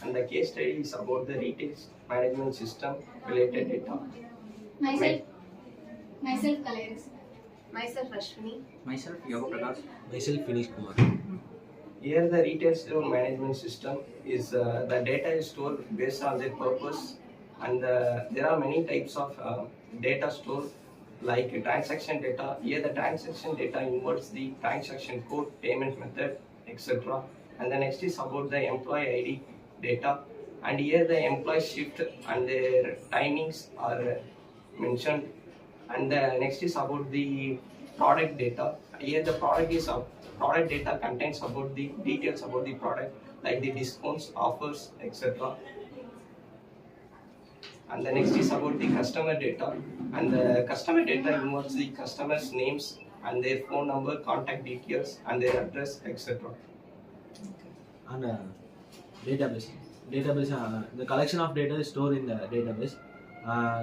and the case study is about the retail management system related data. Myself Kalaris. Myself Ashwini. Myself Yoga Prakash. Myself Finish Kumar. Here the retail store management system is the data is stored based on their purpose, and there are many types of data stored like transaction data. Here the transaction data involves the transaction code, payment method, etc. And the next is about the employee ID data, and here the employee shift and their timings are mentioned. And the next is about the product data. Here the product data contains about the details about the product like the discounts, offers, etc. And the next is about the customer data, and the customer data involves the customers' names and their phone number, contact details, and their address, etc. And database. The collection of data is stored in the database,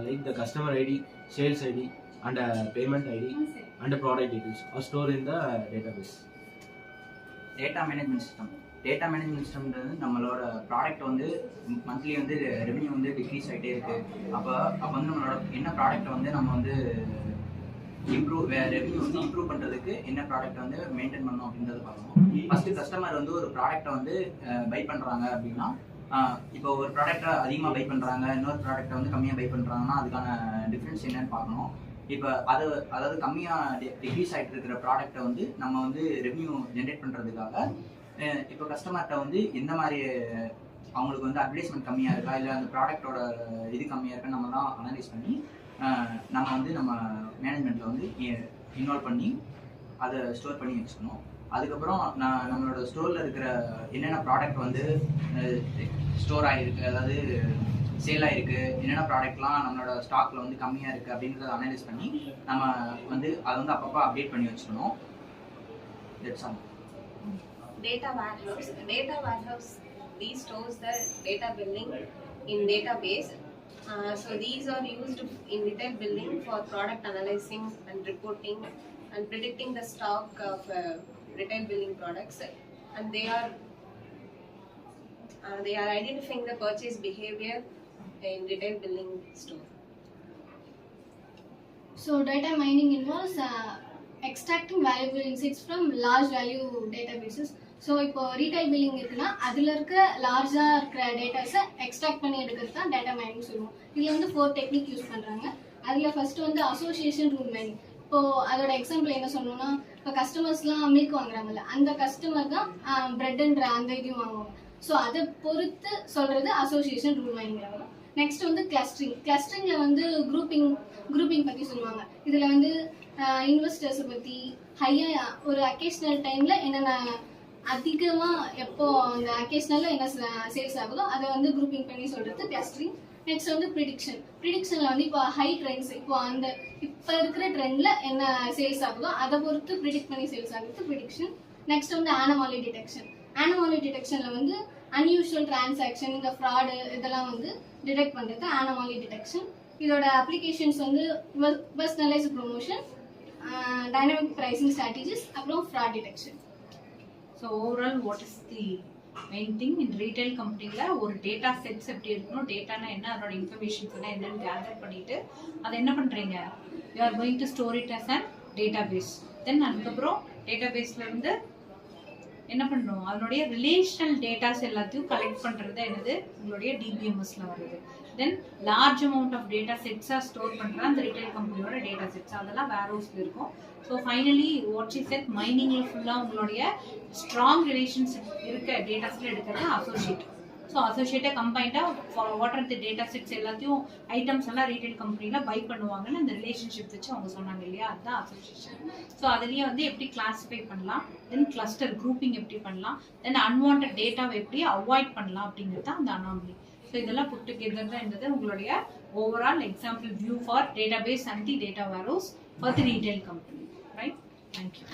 like the customer ID, sales ID, and payment ID, and the product details are stored in the database. Data management சிஸ்டம்ன்றது நம்மளோட product வந்து monthly வந்து revenue வந்து degrees ஆகிட்டே இருக்குது. அப்போ வந்து நம்மளோட என்ன ப்ராடக்ட்டை வந்து நம்ம வந்து ரெவென்யூ வந்து இம்ப்ரூவ் பண்ணுறதுக்கு என்ன ப்ராடக்ட்டை வந்து மெயின்டைன் பண்ணணும் அப்படின்றத பார்க்கணும். ஃபஸ்ட்டு கஸ்டமர் வந்து ஒரு ப்ராடக்ட்டை வந்து பை பண்ணுறாங்க அப்படின்னா, இப்போ ஒரு ப்ராடக்ட்டை அதிகமாக பை பண்ணுறாங்க, இன்னொரு ப்ராடக்ட்டை வந்து கம்மியாக பை பண்ணுறாங்கன்னா அதுக்கான டிஃப்ரென்ஸ் என்னன்னு பார்க்கணும். இப்போ அதாவது கம்மியாக டிக்ரீஸ் ஆகிட்டு இருக்கிற ப்ராடக்ட்டை வந்து நம்ம வந்து ரெவென்யூ ஜென்ரேட் பண்ணுறதுக்காக இப்போ கஸ்டமர்கிட்ட வந்து எந்த மாதிரி அவங்களுக்கு வந்து அட்வர்டைஸ்மெண்ட் கம்மியாக இருக்கா, இல்லை அந்த ப்ராடக்டோட இது கம்மியாக இருக்கா, நம்ம தான் அனலைஸ் பண்ணி நம்ம வந்து நம்ம மேனேஜ்மெண்ட்டில் வந்து இன்வால்வ் பண்ணி அதை ஸ்டோர் பண்ணி வச்சுக்கணும். அதுக்கப்புறம் நம்மளோட ஸ்டோரில் இருக்கிற என்னென்ன ப்ராடக்ட் வந்து ஸ்டோர் ஆகிருக்கு, அதாவது சேல் ஆகிருக்கு, என்னென்ன ப்ராடக்ட்லாம் நம்மளோட ஸ்டாக்கில் வந்து கம்மியாக இருக்குது அப்படின்றத அனலைஸ் பண்ணி நம்ம வந்து அதை வந்து அப்பப்போ அப்டேட் பண்ணி வச்சுக்கணும். That's all. Data warehouse, these stores the data building in database. So these are used in retail building for product analyzing and reporting and predicting the stock of retail building products, and they are identifying the purchase behavior in retail building store. So data mining involves extracting valuable insights from large value databases. So இப்போ retail billing இருக்குன்னா அதில் இருக்க லார்ஜாக இருக்கிற டேட்டாஸை extract பண்ணி எடுக்கிறது தான் data mining சொல்லுவோம். இதில் வந்து 4 டெக்னிக் யூஸ் பண்ணுறாங்க. அதில் ஃபர்ஸ்ட் வந்து அசோசியேஷன் ரூல் மைனிங். இப்போது அதோட எக்ஸாம்பிள் என்ன சொல்லணும்னா, இப்போ கஸ்டமர்ஸ்லாம் மில்க் வாங்குறாங்கல்ல, அந்த கஸ்டமர் தான் பிரெட்ன்ற அந்த இதையும் வாங்குவாங்க. ஸோ அதை பொறுத்து சொல்கிறது அசோசியேஷன் ரூல் மைனிங்கில் வரும். நெக்ஸ்ட் வந்து கிளஸ்டரிங்கில் வந்து குரூப்பிங் பற்றி சொல்லுவாங்க. இதில் வந்து இன்வெஸ்டர்ஸை பற்றி ஹையாக ஒரு அக்கேஷனல் டைமில் என்னென்ன அதிகமாக எப்போ அந்த அக்கேஷனலில் என்ன சேல்ஸ் ஆகுதோ அதை வந்து குரூப்பிங் பண்ணி சொல்கிறது கிளஸ்டரிங். நெக்ஸ்ட் வந்து ப்ரிடிக்ஷனில் வந்து இப்போ ஹை ட்ரெண்ட்ஸ், இப்போ இருக்கிற ட்ரெண்டில் என்ன சேல்ஸ் ஆகுதோ அதை பொறுத்து ப்ரிடிக்ட் பண்ணி சேல்ஸ் ஆகுது ப்ரிடிக்ஷன். நெக்ஸ்ட் வந்து ஆனமாலி டிடெக்ஷனில் வந்து அன்யூஷுவல் டிரான்சாக்ஷன், இந்த ஃப்ராடு இதெல்லாம் வந்து டிடெக்ட் பண்ணுறது ஆனமாலி டிடெக்ஷன். இதோட அப்ளிகேஷன்ஸ் வந்து personalised promotion, dynamic pricing strategies, அப்புறம் fraud detection. So overall, what is the main thing in retail company la ஒரு data sets எப்படி இருக்கணும், டேட்டானா என்ன, அதோட இன்ஃபர்மேஷன்ஸ் எல்லாம் என்னன்னு கேதர் பண்ணிட்டு அதை என்ன பண்றீங்க, you are going to store it as a database. then அதுக்கப்புறம் டேட்டாபேஸ்ல இருந்து என்ன பண்ணணும், அதனுடைய ரிலேஷனல் டேட்டாஸ் எல்லாத்தையும் கலெக்ட் பண்றது என்னது உங்களுடைய டிபிஎம்எஸ்ல வருது. Then large amount of data செட்ஸாக ஸ்டோர் பண்ணுற அந்த ரிட்டைல் கம்பெனியோட டேட்டா செட்ஸ் அதெல்லாம் வேர் ஹவுஸில் இருக்கும். So finally what she set மைனிங்கில் ஃபுல்லாக உங்களுடைய ஸ்ட்ராங் ரிலேஷன்ஷிப் இருக்க டேட்டாஸில் எடுக்கிறது அசோசியேட். ஸோ அசோசியேட்டை கம்பைண்டாக for what are the data sets எல்லாத்தையும் ஐட்டம்ஸ் எல்லாம் ரீட்டைல் கம்பெனியில் பை பண்ணுவாங்கன்னு அந்த ரிலேஷன்ஷிப் வச்சு அவங்க சொன்னாங்க இல்லையா, அதுதான் அசோசியேஷன். ஸோ அதுலேயே வந்து எப்படி கிளாஸிஃபை பண்ணலாம், தென் கிளஸ்டர் குரூப்பிங் எப்படி பண்ணலாம், தென் அன்வான்ட் டேட்டாவை எப்படி அவாய்ட் பண்ணலாம் அப்படிங்கிறது தான் அந்த அனாமலி. ஸோ இதெல்லாம் புட் டுகெதர் தான் இருந்தது உங்களுடைய overall example view for database and the data warehouse for the retail company. Right? Thank you.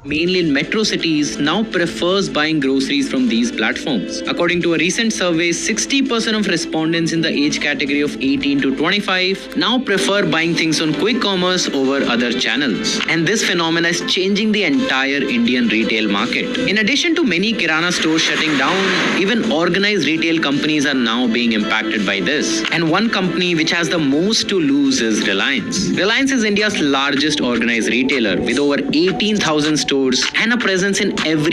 mainly in metro cities, now prefers buying groceries from these platforms. According to a recent survey, 60% of respondents in the age category of 18 to 25 now prefer buying things on quick commerce over other channels. And this phenomenon is changing the entire Indian retail market. In addition to many kirana stores shutting down, even organized retail companies are now being impacted by this. And one company which has the most to lose is Reliance. Reliance is India's largest organized retailer with over 18,000 stores and a presence in every